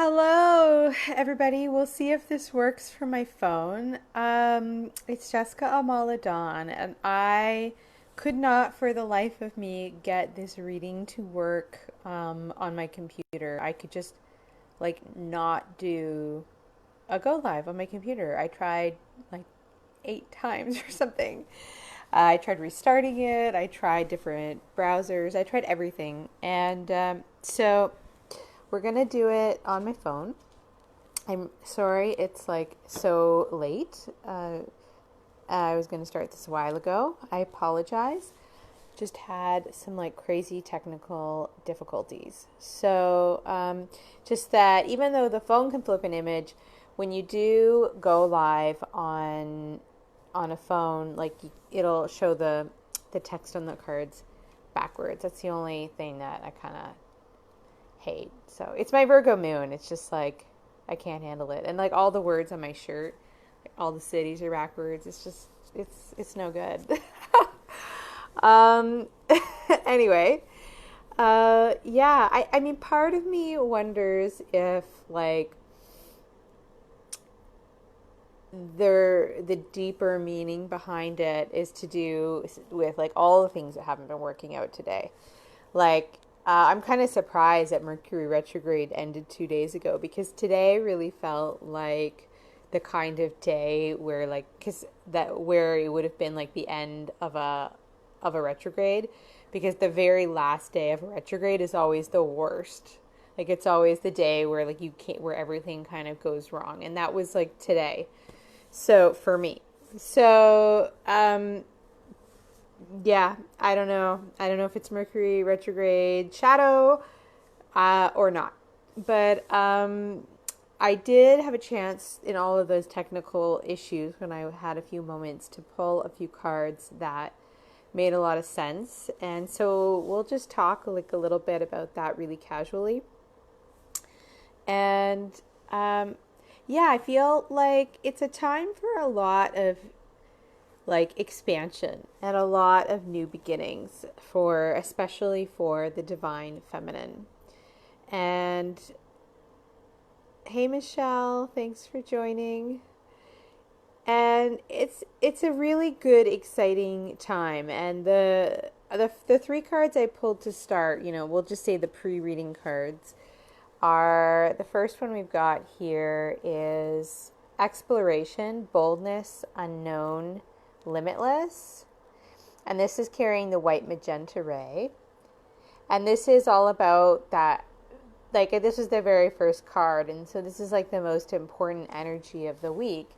Hello, everybody. We'll see if this works for my phone. It's jessicaamaladawn, and I could not, for the life of me, get this reading to work on my computer. I could just not do a go live on my computer. I tried like 8 times or something. I tried restarting it. I tried different browsers. I tried everything, and so we're gonna do it on my phone. I'm sorry it's like so late. I was gonna start this a while ago. I apologize. Just had some like crazy technical difficulties. So just that even though the phone can flip an image, when you do go live on a phone, like it'll show the text on the cards backwards. That's the only thing that I kind of hate. So it's my Virgo moon. It's just like I can't handle it. And like all the words on my shirt, like, all the cities are backwards. It's just it's no good. um anyway, yeah, I mean part of me wonders if like the deeper meaning behind it is to do with like all the things that haven't been working out today. Like I'm kind of surprised that Mercury retrograde ended 2 days ago, because today really felt like the kind of day where where it would have been like the end of a retrograde, because the very last day of a retrograde is always the worst. Like it's always the day where like you can't, where everything kind of goes wrong, and that was like today. So for me, so yeah, I don't know. I don't know if it's Mercury retrograde shadow or not. But I did have a chance in all of those technical issues when I had a few moments to pull a few cards that made a lot of sense. And so we'll just talk like a little bit about that really casually. And yeah, I feel like it's a time for a lot of like expansion and a lot of new beginnings, for especially for the divine feminine. And hey Michelle, thanks for joining. And it's a really good, exciting time. And the three cards I pulled to start, we'll just say the pre-reading cards, are the first one we've got here is exploration, boldness, unknown, limitless. And this is carrying the white magenta ray. And this is all about that, like this is the very first card, and so this is like the most important energy of the week.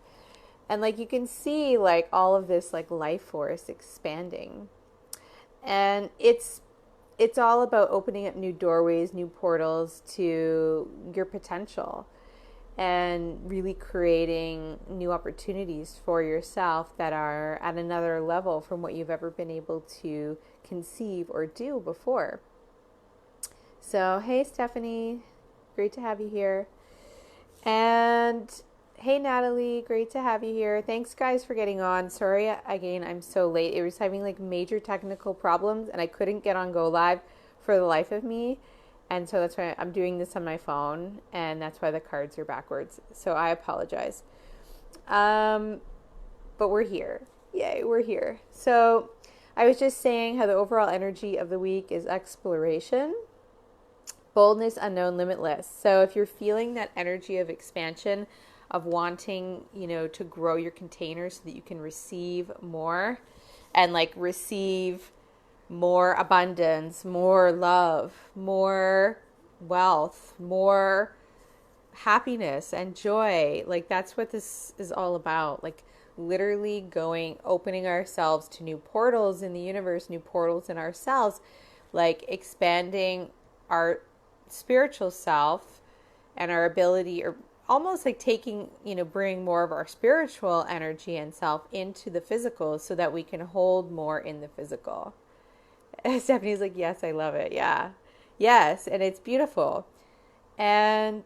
And like you can see like all of this like life force expanding. And it's all about opening up new doorways, new portals to your potential, and really creating new opportunities for yourself that are at another level from what you've ever been able to conceive or do before. So, hey Stephanie, great to have you here. And hey Natalie, great to have you here. Thanks guys for getting on. Sorry again, I'm so late. It was having like major technical problems and I couldn't get on Go Live for the life of me. And so that's why I'm doing this on my phone, and that's why the cards are backwards. So I apologize. But we're here. Yay, we're here. So I was just saying how the overall energy of the week is exploration, boldness, unknown, limitless. So if you're feeling that energy of expansion, of wanting, to grow your container so that you can receive more, and like receive more abundance, more love, more wealth, more happiness and joy. Like that's what this is all about. Like literally opening ourselves to new portals in the universe, new portals in ourselves, like expanding our spiritual self and our ability, or almost like taking, bring more of our spiritual energy and self into the physical so that we can hold more in the physical. Stephanie's like, yes, I love it. Yeah. Yes. And it's beautiful. And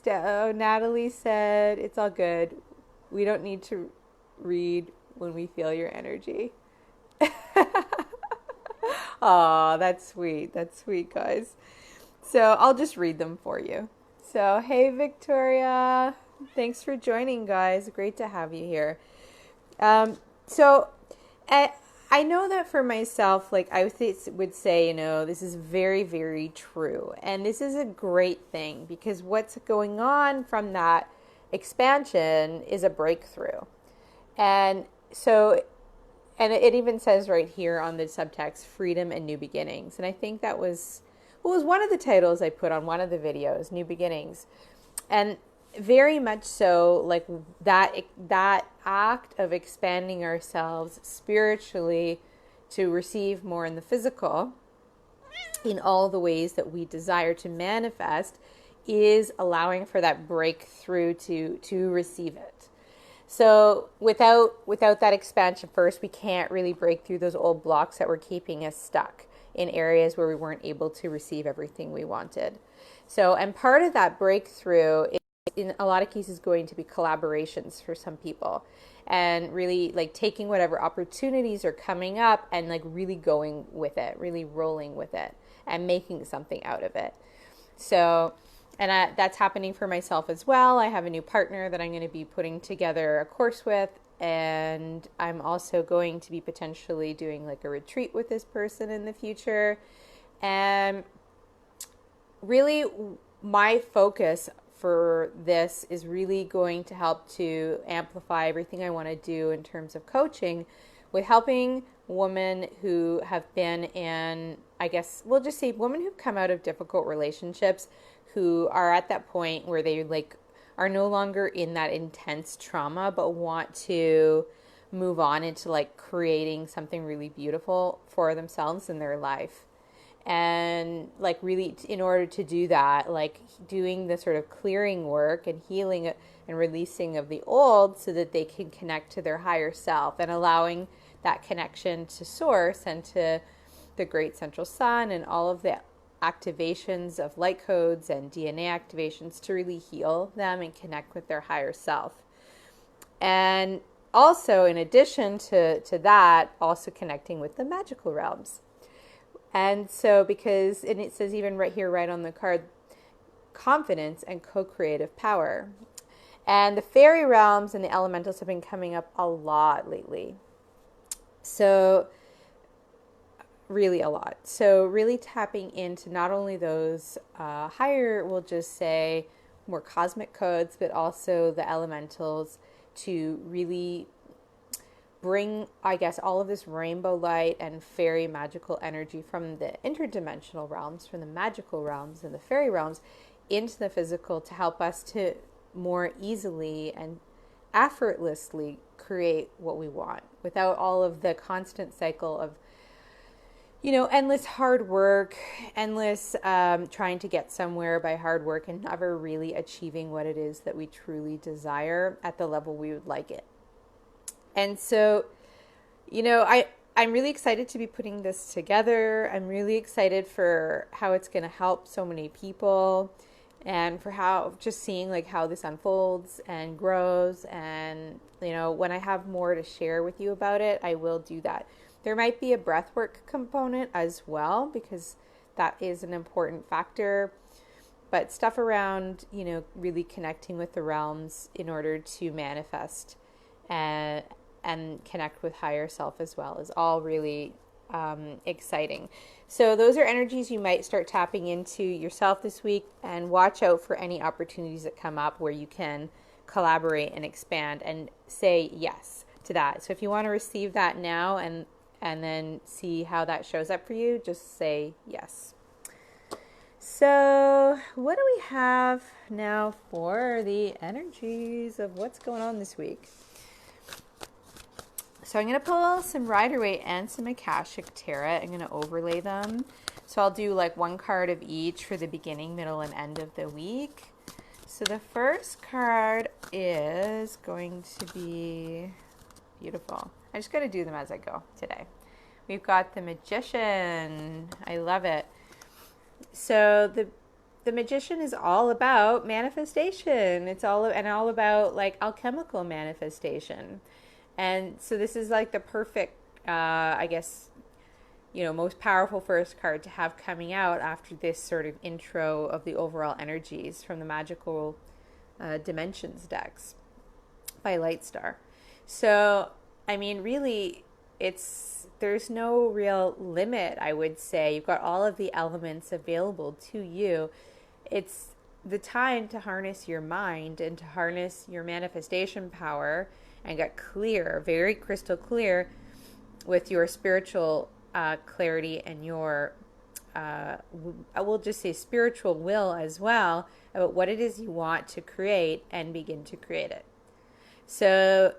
Natalie said, it's all good. We don't need to read when we feel your energy. Oh, that's sweet. That's sweet, guys. So I'll just read them for you. So, hey, Victoria. Thanks for joining, guys. Great to have you here. So I know that for myself, like I would say, this is very, very true. And this is a great thing because what's going on from that expansion is a breakthrough. And so, and it even says right here on the subtext, freedom and new beginnings. And I think that was one of the titles I put on one of the videos, New Beginnings. And very much so, like that act of expanding ourselves spiritually to receive more in the physical in all the ways that we desire to manifest is allowing for that breakthrough to receive it. So without that expansion first, we can't really break through those old blocks that were keeping us stuck in areas where we weren't able to receive everything we wanted. So, and part of that breakthrough is in a lot of cases going to be collaborations for some people, and really like taking whatever opportunities are coming up and like really going with it, really rolling with it and making something out of it. So, and that's happening for myself as well. I have a new partner that I'm going to be putting together a course with, and I'm also going to be potentially doing like a retreat with this person in the future. And really my focus for this is really going to help to amplify everything I want to do in terms of coaching with helping women who have been in, I guess we'll just say women who've come out of difficult relationships, who are at that point where they like are no longer in that intense trauma, but want to move on into like creating something really beautiful for themselves in their life. And like really in order to do that, like doing the sort of clearing work and healing and releasing of the old so that they can connect to their higher self and allowing that connection to source and to the great central sun and all of the activations of light codes and DNA activations to really heal them and connect with their higher self. And also in addition to that, also connecting with the magical realms. And so and it says even right here, right on the card, confidence and co-creative power. And the fairy realms and the elementals have been coming up a lot lately. So really a lot. So really tapping into not only those higher, we'll just say more cosmic codes, but also the elementals to really bring, I guess, all of this rainbow light and fairy magical energy from the interdimensional realms, from the magical realms and the fairy realms into the physical to help us to more easily and effortlessly create what we want without all of the constant cycle of, endless hard work, endless trying to get somewhere by hard work and never really achieving what it is that we truly desire at the level we would like it. And so, I'm really excited to be putting this together. I'm really excited for how it's going to help so many people and for how just seeing like how this unfolds and grows. And, when I have more to share with you about it, I will do that. There might be a breathwork component as well, because that is an important factor. But stuff around, really connecting with the realms in order to manifest and connect with higher self as well is all really exciting. So those are energies you might start tapping into yourself this week, and watch out for any opportunities that come up where you can collaborate and expand and say yes to that. So if you want to receive that now and then see how that shows up for you, just say yes. So what do we have now for the energies of what's going on this week? So I'm going to pull some Rider-Waite and some Akashic Tarot. I'm going to overlay them. So I'll do like one card of each for the beginning, middle, and end of the week. So the first card is going to be beautiful. I'm just going to do them as I go today. We've got the Magician. I love it. So the Magician is all about manifestation. It's all about like alchemical manifestation. And so this is like the perfect, I guess, most powerful first card to have coming out after this sort of intro of the overall energies from the Magical Dimensions decks by Lightstar. So, I mean, really, there's no real limit, I would say. You've got all of the elements available to you. It's the time to harness your mind and to harness your manifestation power and get clear, very crystal clear with your spiritual clarity and your, I will just say spiritual will as well, about what it is you want to create and begin to create it. So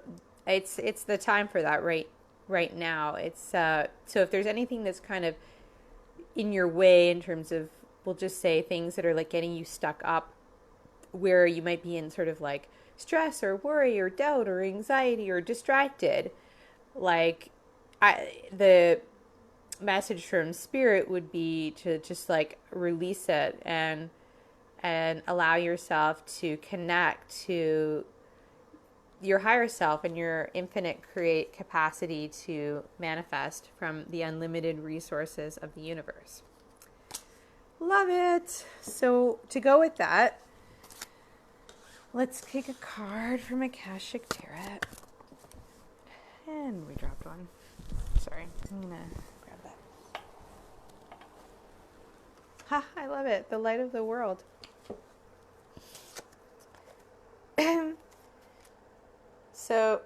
it's the time for that right now. It's so if there's anything that's kind of in your way in terms of, we'll just say things that are like getting you stuck up, where you might be in sort of like stress or worry or doubt or anxiety or distracted, like the message from Spirit would be to just like release it and allow yourself to connect to your higher self and your infinite create capacity to manifest from the unlimited resources of the universe. Love it. So to go with that, let's take a card from Akashic Tarot. And we dropped one. Sorry, I'm gonna grab that. Ha, I love it. The light of the world. So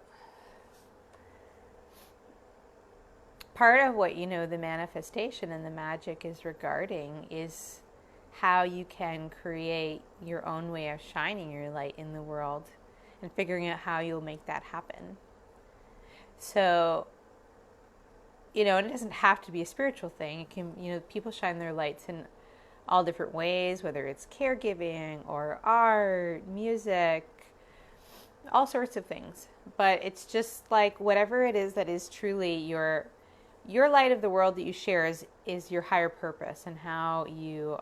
part of what the manifestation and the magic is regarding is how you can create your own way of shining your light in the world and figuring out how you'll make that happen. So, and it doesn't have to be a spiritual thing. It can, people shine their lights in all different ways, whether it's caregiving or art, music, all sorts of things. But it's just like whatever it is that is truly your light of the world that you share is your higher purpose and how you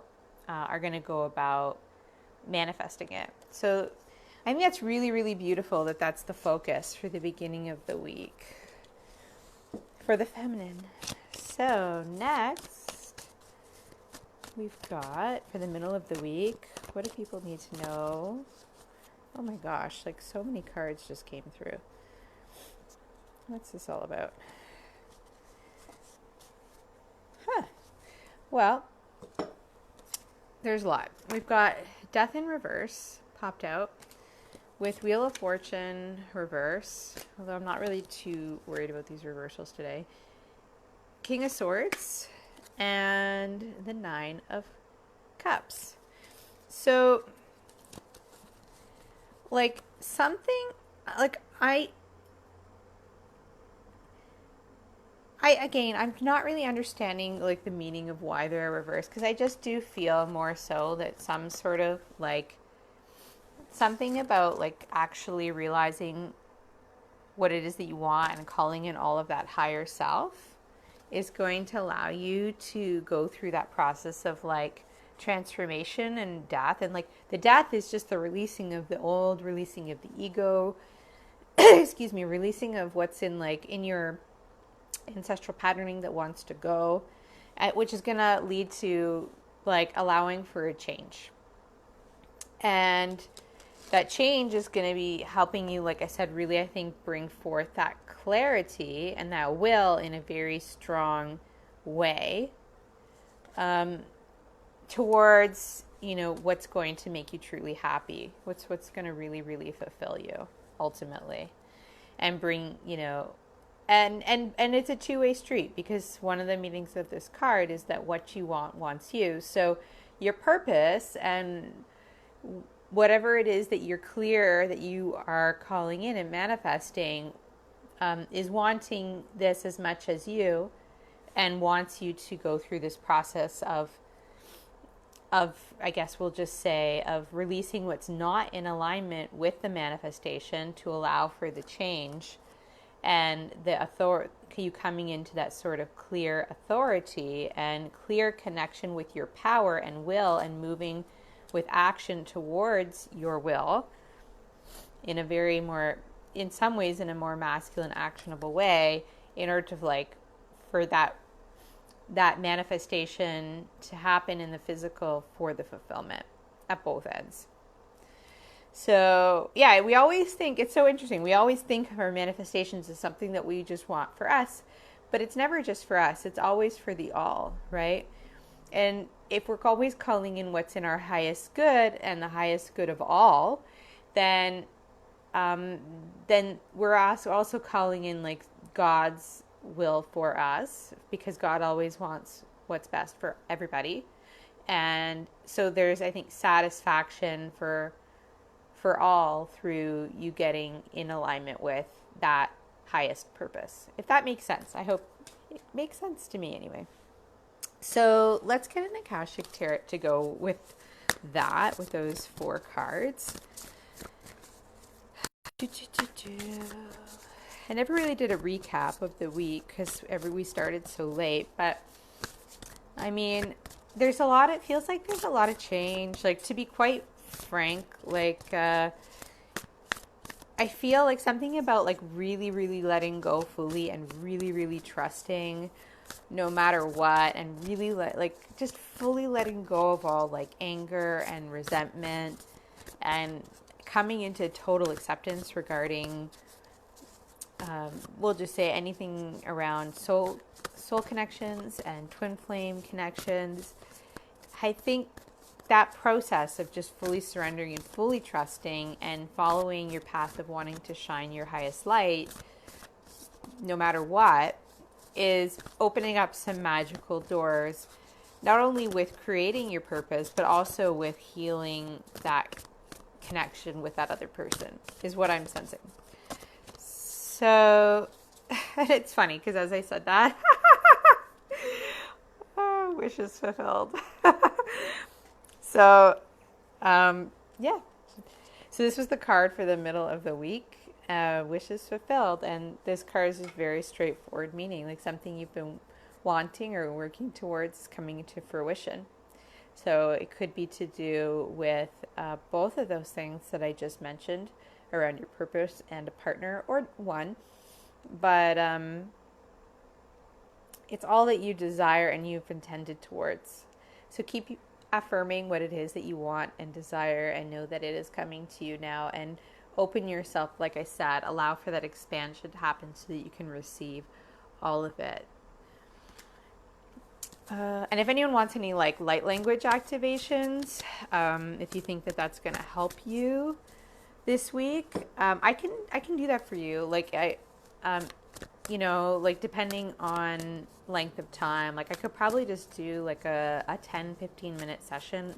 are going to go about manifesting it. So I think that's really, really beautiful that that's the focus for the beginning of the week for the feminine. So next we've got for the middle of the week, what do people need to know? Oh my gosh, like so many cards just came through. What's this all about? Well, there's a lot. We've got Death in Reverse popped out with Wheel of Fortune reverse, although I'm not really too worried about these reversals today. King of Swords and the Nine of Cups. So like something like I'm not really understanding like the meaning of why they're reversed, because I just do feel more so that some sort of like something about like actually realizing what it is that you want and calling in all of that higher self is going to allow you to go through that process of like transformation and death. And like the death is just the releasing of the old, releasing of the ego, excuse me, releasing of what's in like in your ancestral patterning that wants to go, which is going to lead to like allowing for a change. And that change is going to be helping you, like I said, really, I think, bring forth that clarity and that will in a very strong way towards, what's going to make you truly happy, what's going to really, really fulfill you ultimately and bring, and it's a two-way street, because one of the meanings of this card is that what you want wants you. So your purpose and whatever it is that you're clear that you are calling in and manifesting is wanting this as much as you, and wants you to go through this process of I guess we'll just say of releasing what's not in alignment with the manifestation to allow for the change and the authority, you coming into that sort of clear authority and clear connection with your power and will, and moving with action towards your will in a very more, in some ways, in a more masculine, actionable way, in order to like, for that that manifestation to happen in the physical for the fulfillment at both ends. So yeah, we always think, it's so interesting, we always think of our manifestations as something that we just want for us, but it's never just for us, it's always for the all, right? And if we're always calling in what's in our highest good and the highest good of all, then we're also calling in like God's will for us, because God always wants what's best for everybody. And so there's, I think, satisfaction for all through you getting in alignment with that highest purpose. If that makes sense. I hope it makes sense to me anyway. So let's get an Akashic Tarot to go with that, with those 4 cards. I never really did a recap of the week because we started so late, but I mean, there's a lot, it feels like there's a lot of change. Like, to be quite frank, like, I feel like something about like really, really letting go fully and really, really trusting no matter what, and really just fully letting go of all like anger and resentment, and coming into total acceptance regarding, we'll just say anything around soul connections and twin flame connections. I think that process of just fully surrendering and fully trusting and following your path of wanting to shine your highest light, no matter what, is opening up some magical doors, not only with creating your purpose, but also with healing that connection with that other person, is what I'm sensing. So, and it's funny because as I said that, oh, wishes fulfilled. So, yeah. So this was the card for the middle of the week. Wishes fulfilled, and this card is very straightforward meaning, like something you've been wanting or working towards coming into fruition. So it could be to do with both of those things that I just mentioned around your purpose and a partner, or one, but it's all that you desire and you've intended towards. So keep affirming what it is that you want and desire, and know that it is coming to you now, and open yourself, like I said, allow for that expansion to happen so that you can receive all of it. And if anyone wants any like light language activations, if you think that that's going to help you this week, I can do that for you. Like you know, like depending on length of time, like I could probably just do like a 10-15 minute session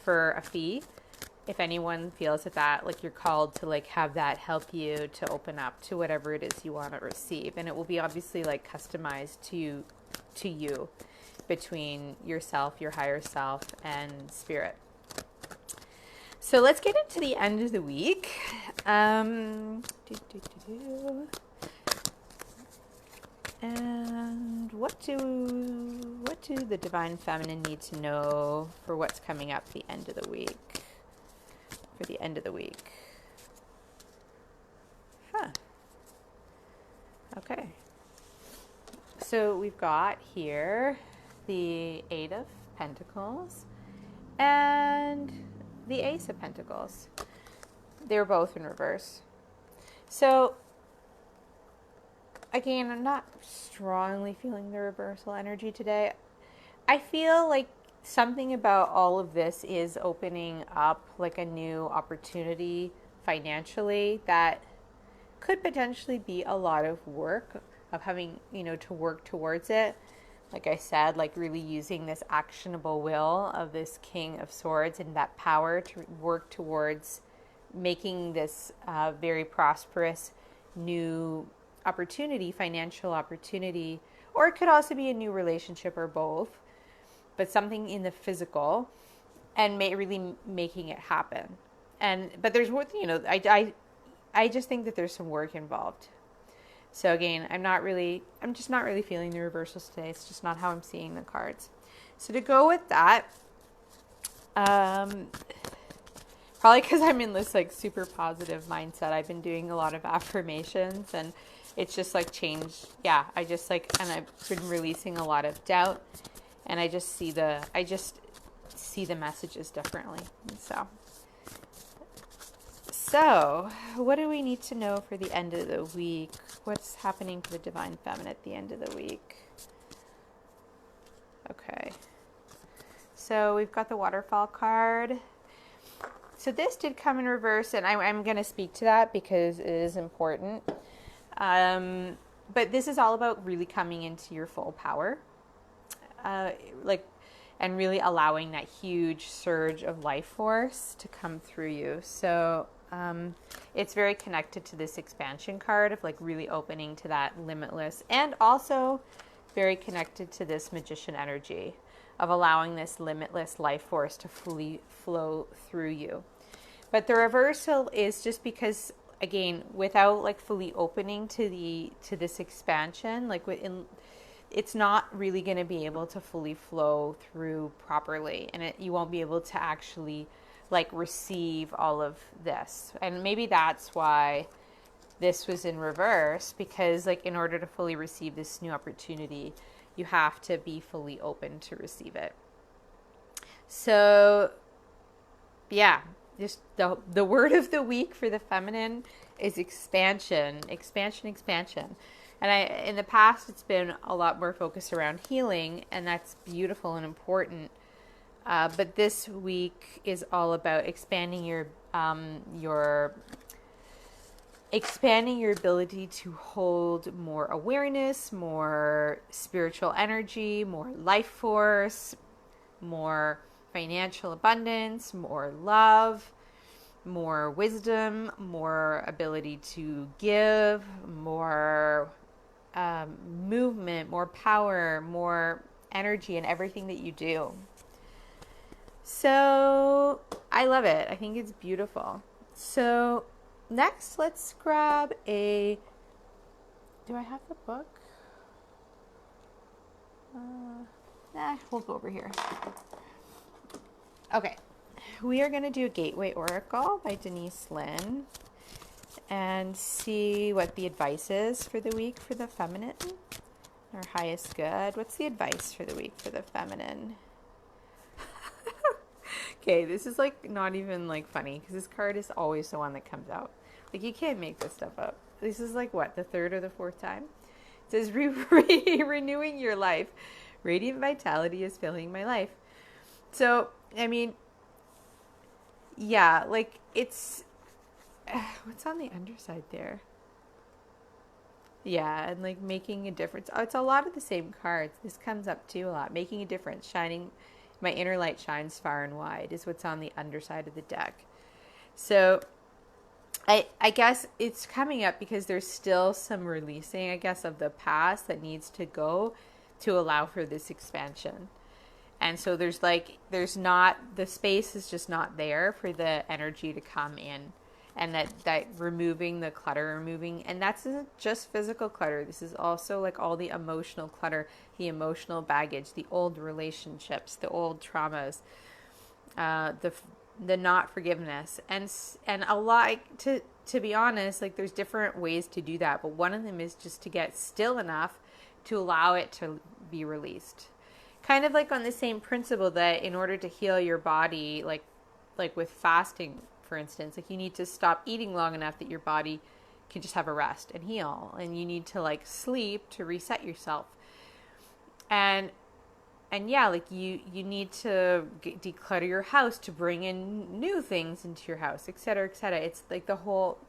for a fee. If anyone feels that like you're called to like have that help you to open up to whatever it is you want to receive, and it will be obviously like customized to you, between yourself, your higher self, and spirit. So let's get into the end of the week. And what do the Divine Feminine need to know for what's coming up the end of the week? For the end of the week. Okay. So we've got here the 8 of Pentacles and the Ace of Pentacles. They're both in reverse. So again, I'm not strongly feeling the reversal energy today. I feel like something about all of this is opening up like a new opportunity financially that could potentially be a lot of work, of having, you know, to work towards it. Like I said, like really using this actionable will of this King of Swords and that power to work towards making this very prosperous new opportunity, financial opportunity, or it could also be a new relationship or both, but something in the physical, and really making it happen. But there's worth, you know, I just think that there's some work involved. So again, I'm just not really feeling the reversals today. It's just not how I'm seeing the cards. So to go with that, probably because I'm in this like super positive mindset, I've been doing a lot of affirmations, and it's just like changed. Yeah, I just like, and I've been releasing a lot of doubt, and I just see the messages differently. And so what do we need to know for the end of the week? What's happening for the Divine Feminine at the end of the week? Okay. So we've got the Waterfall card. So this did come in reverse, and I'm going to speak to that because it is important. But this is all about really coming into your full power. And really allowing that huge surge of life force to come through you. So it's very connected to this expansion card of like really opening to that limitless, and also very connected to this magician energy of allowing this limitless life force to fully flow through you. But the reversal is just because, again, without like fully opening to this expansion, like it's not really going to be able to fully flow through properly, and you won't be able to actually like receive all of this. And maybe that's why this was in reverse, because like in order to fully receive this new opportunity, you have to be fully open to receive it. So yeah, just the word of the week for the feminine is expansion. And in the past, it's been a lot more focused around healing, and that's beautiful and important. But this week is all about expanding your ability to hold more awareness, more spiritual energy, more life force, more financial abundance, more love, more wisdom, more ability to give, more movement, more power, more energy in everything that you do. So I love it. I think it's beautiful. So next, let's grab do I have the book? We'll go over here. Okay. We are going to do a Gateway Oracle by Denise, Linn, and see what the advice is for the week for the feminine. Our highest good. What's the advice for the week for the feminine? Okay, this is like not even like funny, because this card is always the one that comes out. Like, you can't make this stuff up. This is like what, the third or the fourth time? It says renewing your life. Radiant vitality is filling my life. So, I mean, yeah, like it's what's on the underside there? Yeah, and like making a difference. Oh, it's a lot of the same cards. This comes up too a lot. Making a difference, shining. My inner light shines far and wide is what's on the underside of the deck. So I guess it's coming up because there's still some releasing, I guess, of the past that needs to go to allow for this expansion. And so the space is just not there for the energy to come in. And that removing the clutter, and that's not just physical clutter. This is also like all the emotional clutter, the emotional baggage, the old relationships, the old traumas, the not forgiveness, and a lot. To be honest, like there's different ways to do that, but one of them is just to get still enough to allow it to be released. Kind of like on the same principle that in order to heal your body, like with fasting, for instance, like you need to stop eating long enough that your body can just have a rest and heal, and you need to like sleep to reset yourself, and yeah, like you need to declutter your house to bring in new things into your house, etc., etc. It's like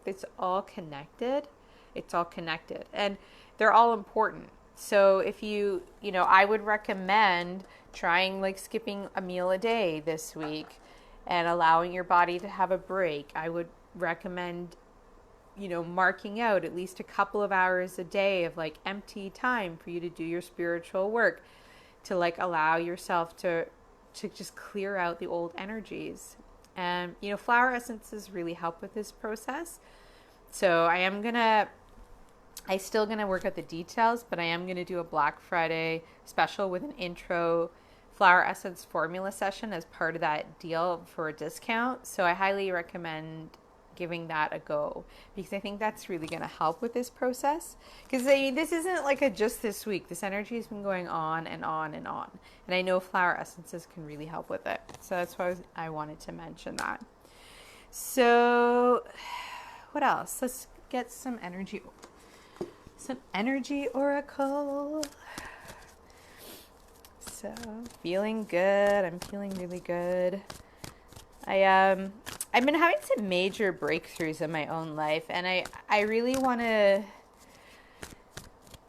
it's all connected, and they're all important. So if I would recommend trying like skipping a meal a day this week and allowing your body to have a break. I would recommend, marking out at least a couple of hours a day of like empty time for you to do your spiritual work, to like allow yourself to just clear out the old energies. And, flower essences really help with this process. So I still going to work out the details, but I am going to do a Black Friday special with an intro flower essence formula session as part of that deal for a discount. So I highly recommend giving that a go, because I think that's really going to help with this process. Because this isn't like a just this week. This energy has been going on and on and on. And I know flower essences can really help with it. So that's why I wanted to mention that. So what else? Let's get some energy. Some energy oracle. So feeling good. I'm feeling really good. I've been having some major breakthroughs in my own life, and I really want to,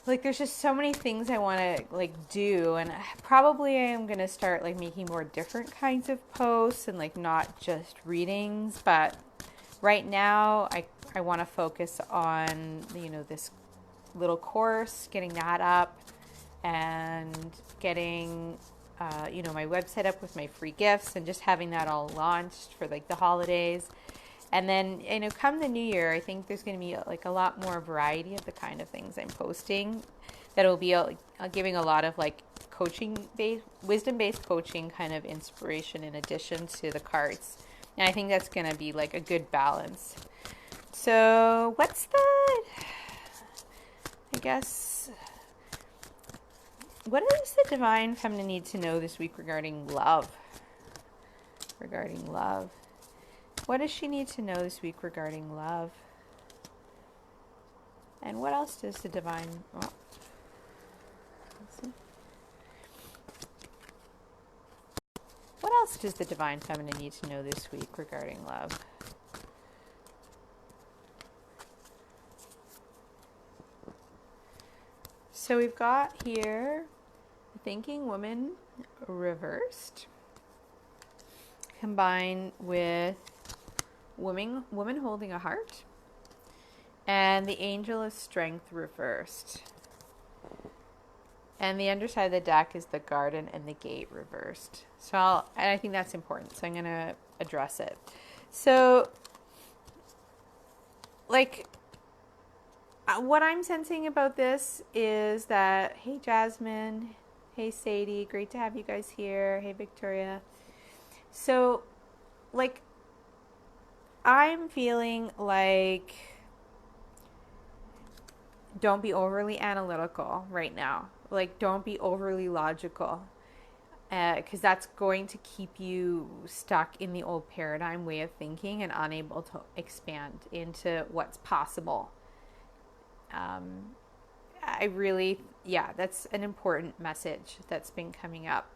like, there's just so many things I want to like do, and probably I am going to start like making more different kinds of posts and like not just readings, but right now I want to focus on, you know, this little course, getting that up, and getting you know, my website up with my free gifts, and just having that all launched for like the holidays. And then, you know, come the new year, I think there's going to be like a lot more variety of the kind of things I'm posting, that will be giving a lot of like coaching based, wisdom based coaching kind of inspiration in addition to the cards. And I think that's going to be like a good balance. So what's the, I guess, what does the divine feminine need to know this week regarding love? Regarding love. What does she need to know this week regarding love? And what else does the divine... Oh, let's see. What else does the divine feminine need to know this week regarding love? So we've got here Thinking Woman reversed, combined with woman holding a heart, and the Angel of Strength reversed. And the underside of the deck is the Garden and the Gate reversed. So I think that's important. So I'm going to address it. So, like, what I'm sensing about this is that, hey, Jasmine, hey, Sadie, great to have you guys here. Hey, Victoria. So, like, I'm feeling like don't be overly analytical right now. Like, don't be overly logical, because that's going to keep you stuck in the old paradigm way of thinking and unable to expand into what's possible. I really, that's an important message that's been coming up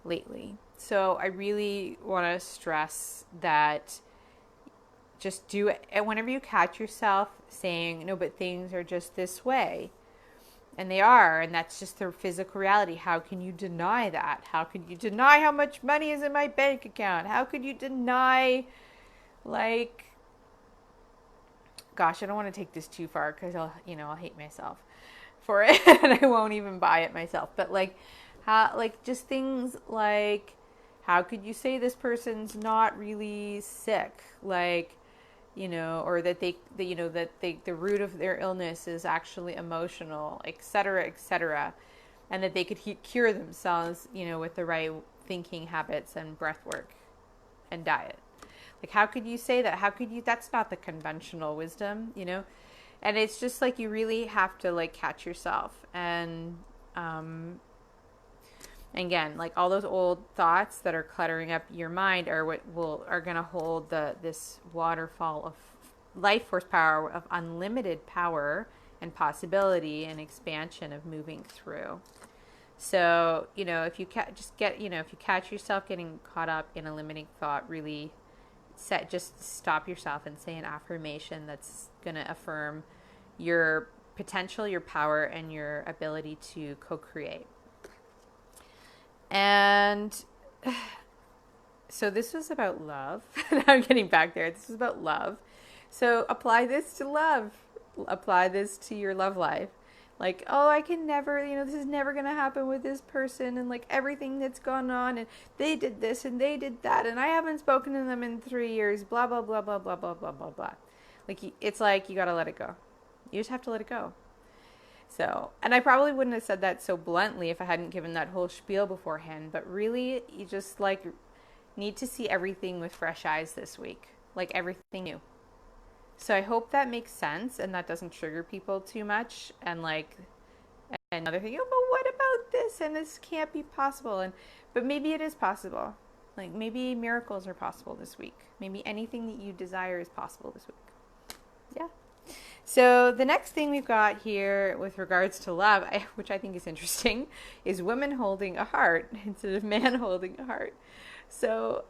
lately. So I really want to stress that just do it. And whenever you catch yourself saying, no, but things are just this way, and they are, and that's just their physical reality. How can you deny that? How could you deny how much money is in my bank account? How could you deny, like, gosh, I don't want to take this too far because I'll hate myself for it and I won't even buy it myself. But like, how, like, just things like, how could you say this person's not really sick? Like, you know, or that the root of their illness is actually emotional, etc., and that they could cure themselves, you know, with the right thinking habits and breath work and diet. Like, how could you say that? How could you? That's not the conventional wisdom, you know. And it's just like you really have to like catch yourself, and again, like all those old thoughts that are cluttering up your mind are what are going to hold this waterfall of life force power, of unlimited power and possibility and expansion of moving through. So, you know, if you if you catch yourself getting caught up in a limiting thought, really just stop yourself and say an affirmation that's going to affirm your potential, your power, and your ability to co-create. And so this was about love. I'm getting back there. This is about love. So apply this to love. Apply this to your love life. Like, oh, I can never, this is never going to happen with this person, and like everything that's gone on, and they did this and they did that, and I haven't spoken to them in 3 years, blah, blah, blah, blah, blah, blah, blah, blah, blah. Like, it's like you got to let it go. You just have to let it go. So, and I probably wouldn't have said that so bluntly if I hadn't given that whole spiel beforehand, but really, you just like need to see everything with fresh eyes this week, like everything new. So I hope that makes sense and that doesn't trigger people too much and like another thing, oh, but what about this? And this can't be possible. But maybe it is possible. Like maybe miracles are possible this week. Maybe anything that you desire is possible this week. Yeah. So the next thing we've got here with regards to love, which I think is interesting, is women holding a heart instead of man holding a heart. So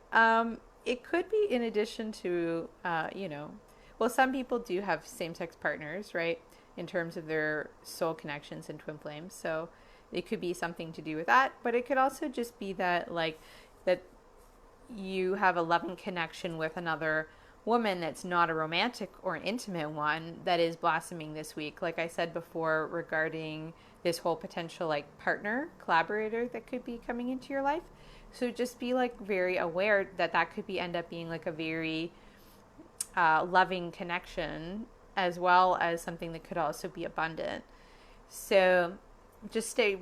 it could be in addition to, well, some people do have same-sex partners, right, in terms of their soul connections and twin flames. So it could be something to do with that. But it could also just be that, like, that you have a loving connection with another woman that's not a romantic or an intimate one that is blossoming this week. Like I said before, regarding this whole potential like partner, collaborator that could be coming into your life. So just be like very aware that that could be end up being like a very loving connection, as well as something that could also be abundant. So just stay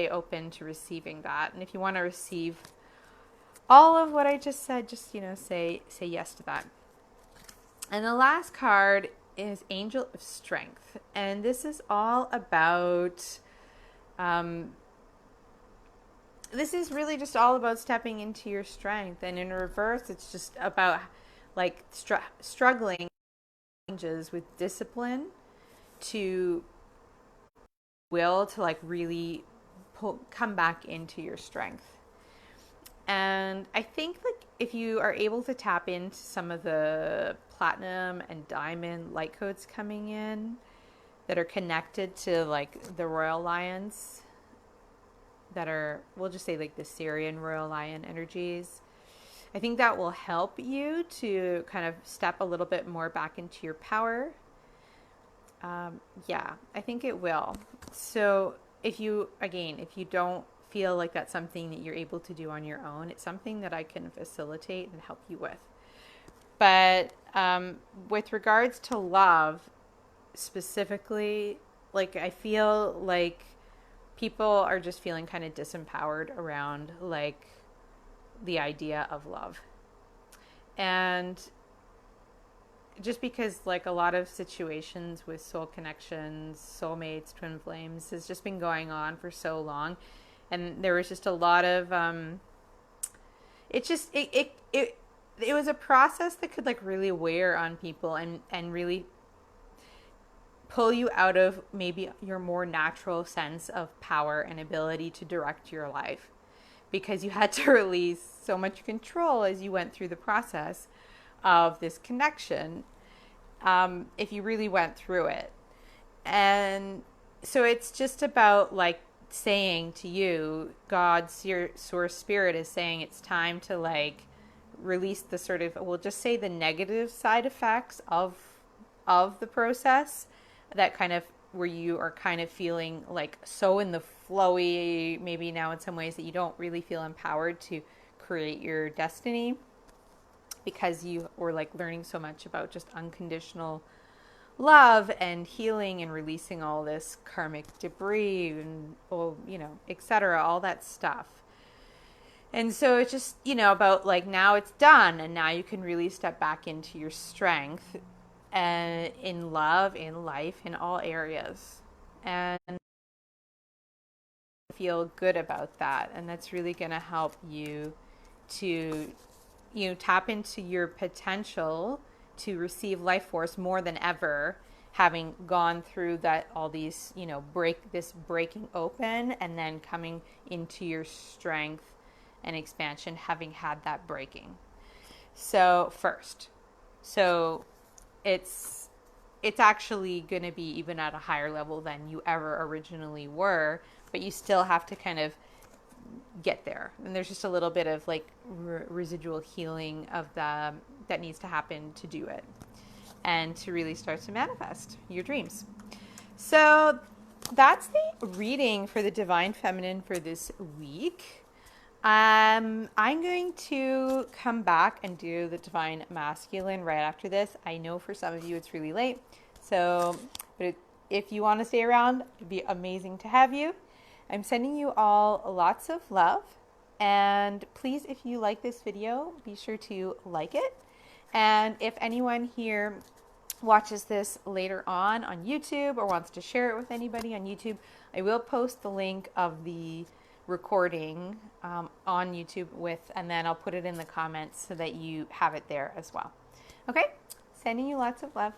open to receiving that. And if you want to receive all of what I just said, just, say yes to that. And the last card is Angel of Strength. And this is all about, this is really just all about stepping into your strength. And in reverse, it's just about like struggling with discipline to will to like really come back into your strength. And I think like if you are able to tap into some of the platinum and diamond light codes coming in that are connected to like the royal lions that are, we'll just say like the Syrian royal lion energies, I think that will help you to kind of step a little bit more back into your power. Yeah, I think it will. So if you don't feel like that's something that you're able to do on your own, it's something that I can facilitate and help you with. But with regards to love specifically, like I feel like people are just feeling kind of disempowered around like the idea of love. And just because like a lot of situations with soul connections, soulmates, twin flames has just been going on for so long. And there was just a lot of, it was a process that could like really wear on people and really pull you out of maybe your more natural sense of power and ability to direct your life, because you had to release so much control as you went through the process of this connection, if you really went through it. And so it's just about like saying to you, God's, your source spirit is saying it's time to like release the sort of, we'll just say the negative side effects of the process, that kind of where you are kind of feeling like so in the flowy, maybe now in some ways that you don't really feel empowered to create your destiny because you were like learning so much about just unconditional love and healing and releasing all this karmic debris and, etc., all that stuff. And so it's just, about like now it's done and now you can really step back into your strength and in love, in life, in all areas, and feel good about that. And that's really going to help you to, tap into your potential to receive life force more than ever, having gone through that, all these, breaking open and then coming into your strength and expansion, having had that breaking. So it's actually going to be even at a higher level than you ever originally were, but you still have to kind of get there. And there's just a little bit of like residual healing of that needs to happen to do it and to really start to manifest your dreams. So that's the reading for the Divine Feminine for this week. I'm going to come back and do the Divine Masculine right after this. I know for some of you it's really late, but if you want to stay around, it'd be amazing to have you. I'm sending you all lots of love, and please, if you like this video, be sure to like it And if anyone here watches this later on YouTube or wants to share it with anybody on YouTube, I will post the link of the recording on YouTube and then I'll put it in the comments so that you have it there as well. Okay, sending you lots of love.